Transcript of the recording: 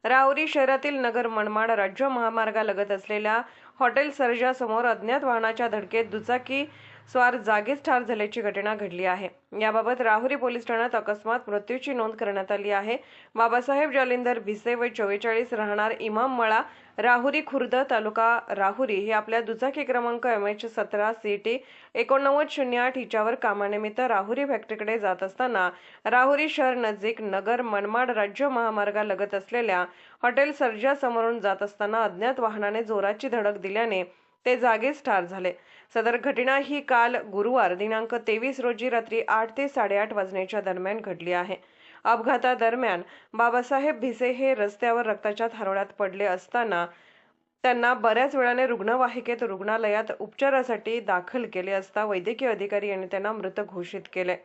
राहुरी शहरातील नगर मनमाड राज्य महामार्गालगत असलेल्या हॉटेल सर्जा समोर अज्ञात वाहनाच्या धडकेत दुचाकी स्वार जागीच ठार झाल्याची घटना घडली आहे। याबाबत राहुरी पोलीस ठाण्यात अकस्मात मृत्यूची नोंद करण्यात आली आहे। बाबासाहेब जालिंदर भिसे वय 44 राहणार इमाम मळा राहुरी खुर्द तालुका राहुरी हे आपल्या दुचाकी क्रमांक MH17 CT 8908 हिच्यावर कामानिमित्त राहुरी फॅक्टरीकडे जात असताना राहुरी शहर नजीक नगर मनमाड राज्य महामार्गालगत असलेल्या हॉटेल सर्जा समोरून जात असताना अज्ञात वाहनाने जोराची धडक दिल्याने ते जागीच ठार झाले। सदर घटना ही काल गुरुवार दिनांक 23 रोजी रात्री 8 ते 8:30 वाजण्याच्या दरम्यान घडली आहे। अपघातादरम्यान बाबासाहेब भिसे हे रस्त्यावर रक्ताच्या थारोळ्यात पडले असताना त्यांना बऱ्याच वेळाने रुग्णवाहिकेत रुग्णालयात उपचारासाठी दाखल केले असता वैद्यकीय अधिकारी यांनी त्यांना मृत घोषित केले।